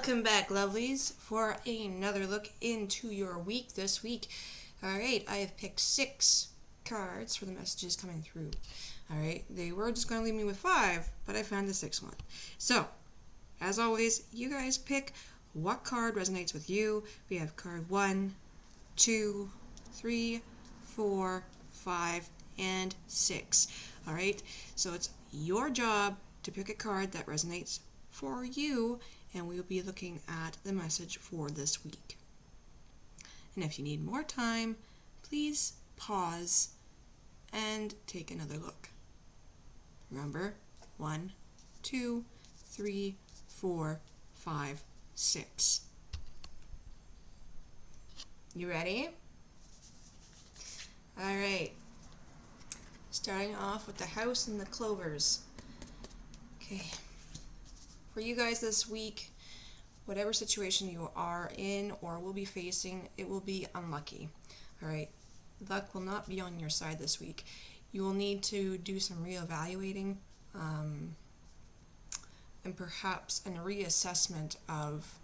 Welcome back, lovelies, for another look into your week this week. Alright, I have picked 6 cards for the messages coming through. Alright, they were just going to leave me with 5, but I found the 6th one. So, as always, you guys pick what card resonates with you. We have card 1, 2, 3, 4, 5, and 6. Alright, so it's your job to pick a card that resonates for you, and we will be looking at the message for this week. And if you need more time, please pause and take another look. Remember, 1, 2, 3, 4, 5, 6. You ready? Alright. Starting off with the house and the clovers. Okay. For you guys this week, whatever situation you are in or will be facing, it will be unlucky. Alright, luck will not be on your side this week. You will need to do some reevaluating and perhaps a reassessment of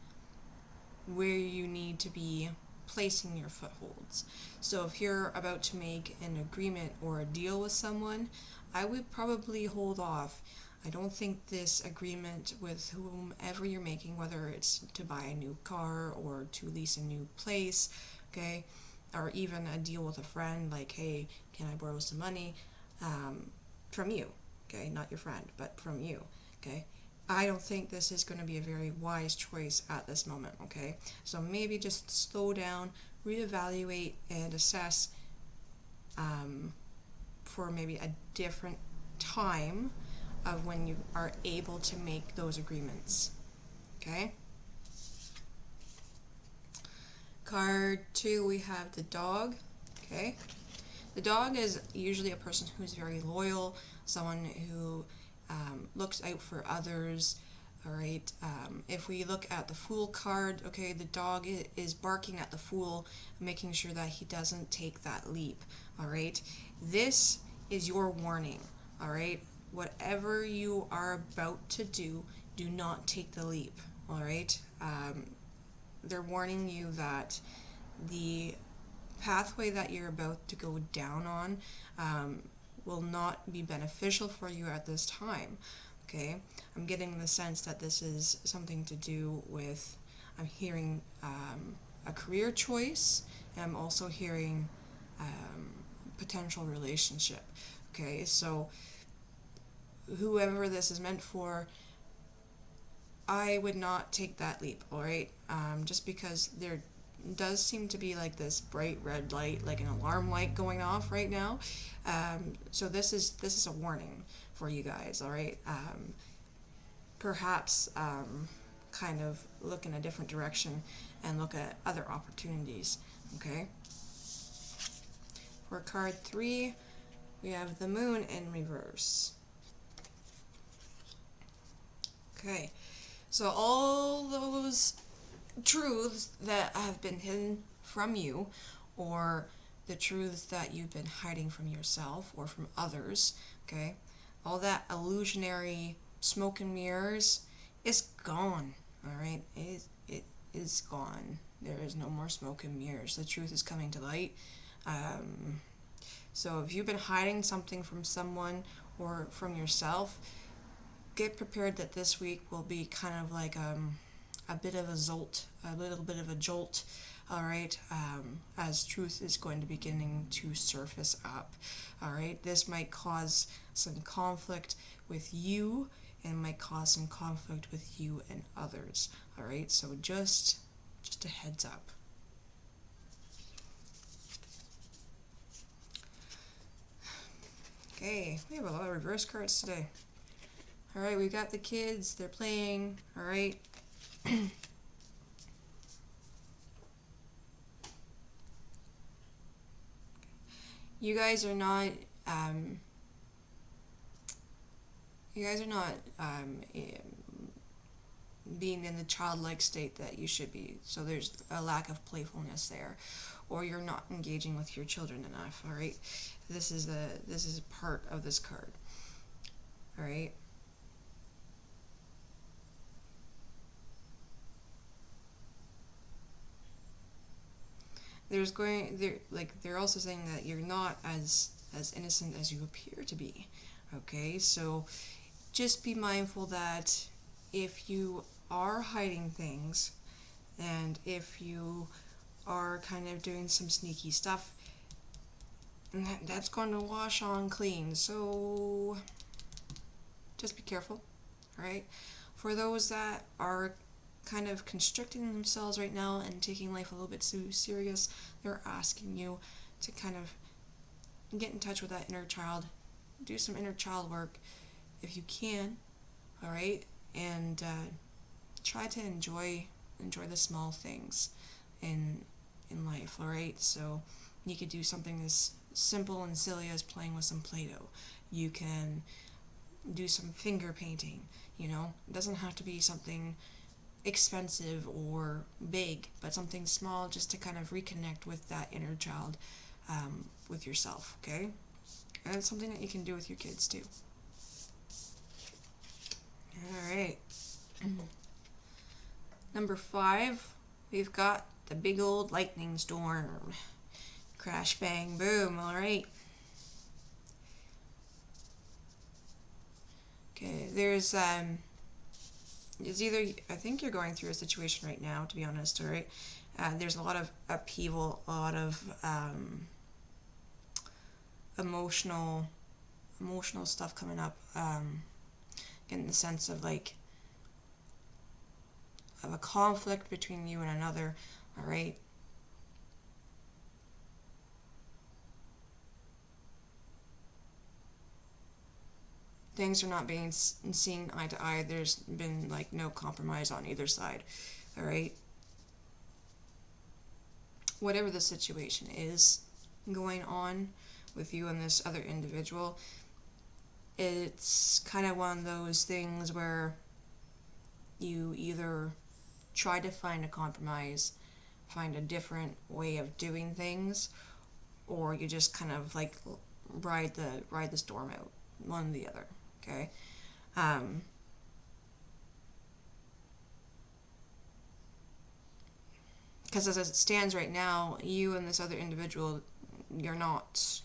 where you need to be placing your footholds. So if you're about to make an agreement or a deal with someone, I would probably hold off. I don't think this agreement with whomever you're making, whether it's to buy a new car or to lease a new place, okay, or even a deal with a friend, like, hey, can I borrow some money from you, okay, not your friend, but from you, okay. I don't think this is going to be a very wise choice at this moment, okay. So maybe just slow down, reevaluate, and assess for maybe a different time of when you are able to make those agreements. Okay? Card 2, we have the dog. Okay? The dog is usually a person who's very loyal, someone who looks out for others. Alright, if we look at the Fool card, okay, the dog is barking at the Fool, making sure that he doesn't take that leap. Alright, this is your warning. Alright, whatever you are about to do, do not take the leap. Alright, they're warning you that the pathway that you're about to go down on will not be beneficial for you at this time. Okay, I'm getting the sense that this is something to do with, I'm hearing a career choice, and I'm also hearing potential relationship. Okay, so whoever this is meant for, I would not take that leap, alright? Just because there does seem to be like this bright red light, like an alarm light going off right now. So this is a warning for you guys, alright? Perhaps kind of look in a different direction and look at other opportunities, okay? For card 3, we have the moon in reverse. Okay, so all those truths that have been hidden from you, or the truths that you've been hiding from yourself or from others, okay, all that illusionary smoke and mirrors is gone, alright? It is gone. There is no more smoke and mirrors. The truth is coming to light. So if you've been hiding something from someone or from yourself, get prepared that this week will be kind of like a bit of a little bit of a jolt, alright, as truth is going to beginning to surface up, alright. This might cause some conflict with you and might cause some conflict with you and others, alright, so just a heads up. Okay, we have a lot of reverse cards today. Alright, we got the kids, they're playing, alright. You guys are not being in the childlike state that you should be, so there's a lack of playfulness there, or you're not engaging with your children enough, alright? This is part of this card, alright? they're also saying that you're not as innocent as you appear to be. Okay, so just be mindful that if you are hiding things and if you are kind of doing some sneaky stuff, that's going to wash on clean. So just be careful, right? For those that are kind of constricting themselves right now and taking life a little bit too serious, they're asking you to kind of get in touch with that inner child, do some inner child work if you can, all right, and try to enjoy the small things in life, all right. So you could do something as simple and silly as playing with some Play-Doh. You can do some finger painting. It doesn't have to be something expensive or big, but something small just to kind of reconnect with that inner child, with yourself, okay? And it's something that you can do with your kids too. All right. Number 5, we've got the big old lightning storm. Crash, bang, boom, all right. Okay, it's either, I think you're going through a situation right now, to be honest, all right? There's a lot of upheaval, a lot of emotional stuff coming up, getting the sense of of a conflict between you and another, all right? Things are not being seen eye to eye. There's been no compromise on either side, all right? Whatever the situation is going on with you and this other individual, it's kind of one of those things where you either try to find a compromise, find a different way of doing things, or you just kind of ride the storm out, one or the other, okay? Because as it stands right now, you and this other individual, you're not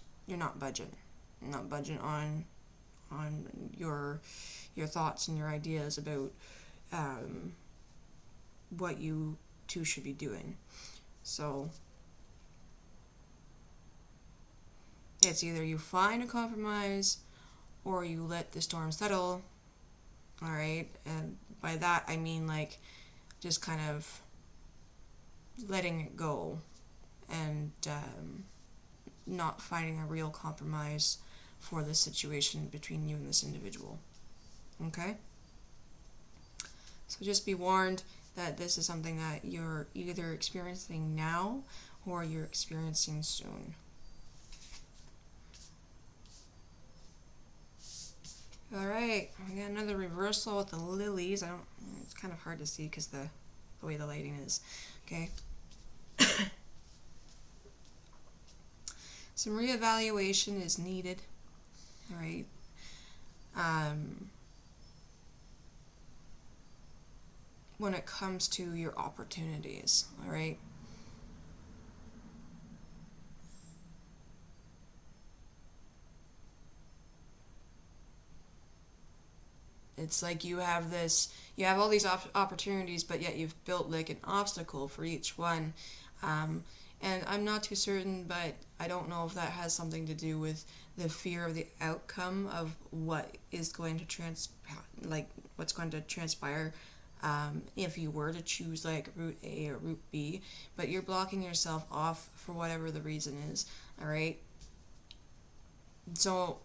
budging. You're not budging on your thoughts and your ideas about what you two should be doing. So it's either you find a compromise or you let the storm settle, all right? And by that I mean just kind of letting it go and not finding a real compromise for the situation between you and this individual. Okay? So just be warned that this is something that you're either experiencing now or you're experiencing soon. Alright, we got another reversal with the lilies. It's kind of hard to see because the way the lighting is. Okay. Some reevaluation is needed. Alright. When it comes to your opportunities, alright? It's like you have all these opportunities, but yet you've built an obstacle for each one. And I'm not too certain, but I don't know if that has something to do with the fear of the outcome of what is going to what's going to transpire if you were to choose route A or route B, but you're blocking yourself off for whatever the reason is, all right? So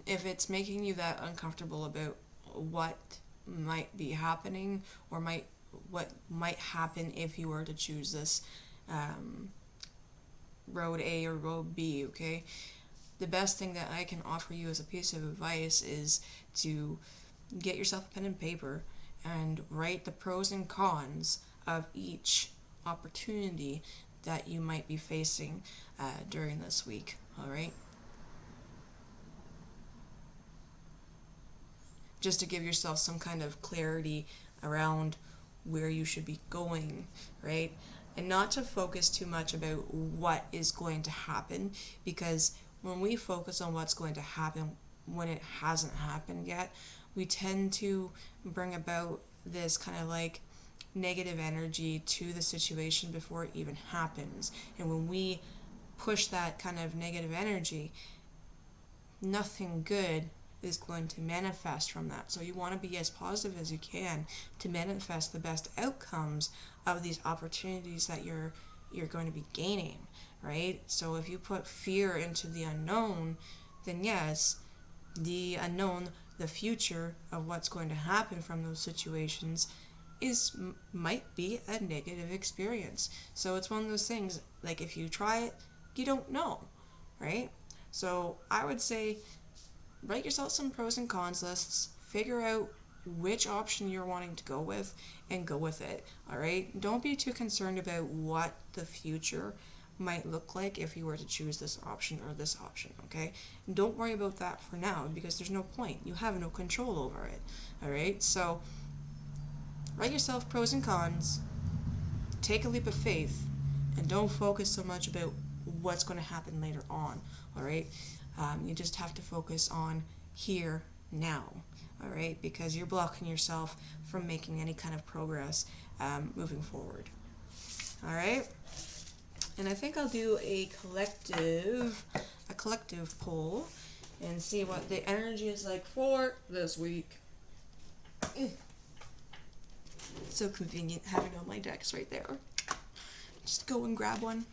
if it's making you that uncomfortable about what might be happening or what might happen if you were to choose this road A or road B, okay? The best thing that I can offer you as a piece of advice is to get yourself a pen and paper and write the pros and cons of each opportunity that you might be facing during this week, all right? Just to give yourself some kind of clarity around where you should be going, right? and not to focus too much about what is going to happen, because when we focus on what's going to happen when it hasn't happened yet, we tend to bring about this kind of like negative energy to the situation before it even happens. And when we push that kind of negative energy, nothing good is going to manifest from that. So you want to be as positive as you can to manifest the best outcomes of these opportunities that you're going to be gaining, right? So if you put fear into the unknown, then yes, the unknown, the future of what's going to happen from those situations might be a negative experience. So it's one of those things, like if you try it, you don't know, right? So I would say write yourself some pros and cons lists, figure out which option you're wanting to go with, and go with it, all right? Don't be too concerned about what the future might look like if you were to choose this option or this option, okay? Don't worry about that for now, because there's no point. You have no control over it, all right? So write yourself pros and cons, take a leap of faith, and don't focus so much about what's going to happen later on, all right? You just have to focus on here, now, all right? Because you're blocking yourself from making any kind of progress moving forward, all right? And I think I'll do a collective poll and see what the energy is like for this week. It's so convenient having all my decks right there. Just go and grab one.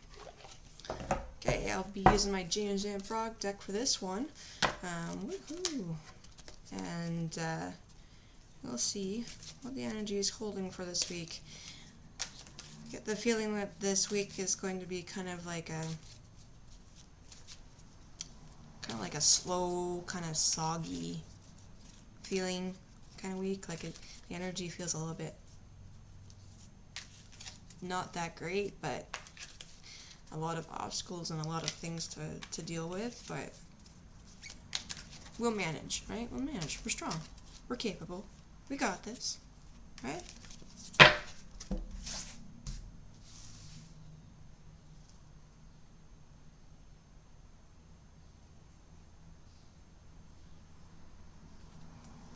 Okay, I'll be using my James Van Frog deck for this one. Woohoo! And we'll see what the energy is holding for this week. I get the feeling that this week is going to be kind of like a slow, kind of soggy feeling kind of week. Like the energy feels a little bit not that great, but a lot of obstacles and a lot of things to deal with, but we'll manage, right? We'll manage. We're strong. We're capable. We got this, right?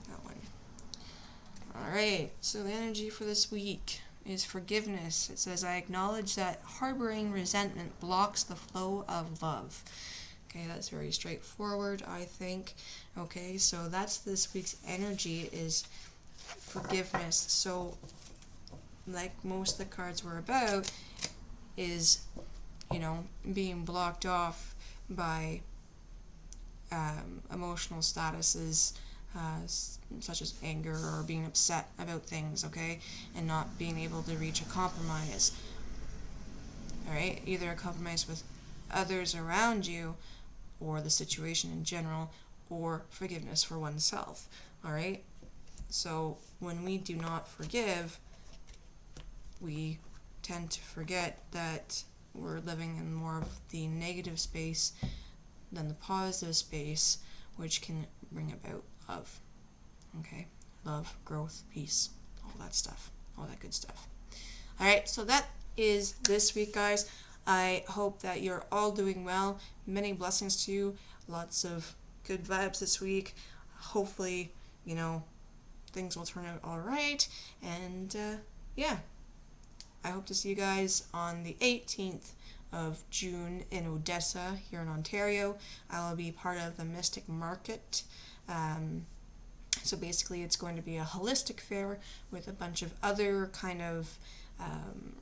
That one. All right, so the energy for this week is forgiveness. It says, I acknowledge that harboring resentment blocks the flow of love. Okay, that's very straightforward, I think. Okay, so that's this week's energy, is forgiveness. So, like most of the cards were about, is, being blocked off by emotional statuses, such as anger or being upset about things, okay, and not being able to reach a compromise, all right, either a compromise with others around you or the situation in general, or forgiveness for oneself, all right? So when we do not forgive, we tend to forget that we're living in more of the negative space than the positive space, which can bring about love. Okay? Love, growth, peace, all that stuff. All that good stuff. Alright, so that is this week, guys. I hope that you're all doing well. Many blessings to you. Lots of good vibes this week. Hopefully, things will turn out alright. And, yeah. I hope to see you guys on the 18th of June in Odessa, here in Ontario. I will be part of the Mystic Market. So basically it's going to be a holistic fair with a bunch of other kind of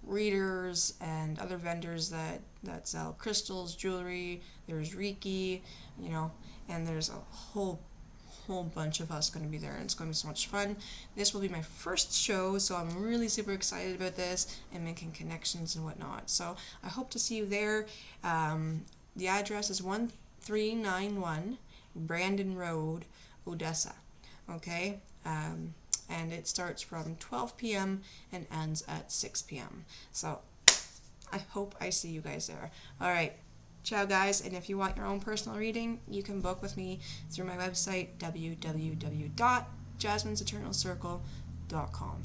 readers and other vendors that sell crystals, jewelry. There's Reiki, and there's a whole bunch of us going to be there, and it's going to be so much fun. This will be my first show, so I'm really super excited about this and making connections and whatnot. So I hope to see you there. The address is 1391 Brandon Road, Odessa. Okay? And it starts from 12 p.m. and ends at 6 p.m. So I hope I see you guys there. All right. Ciao, guys. And if you want your own personal reading, you can book with me through my website, www.jasmineseternalcircle.com.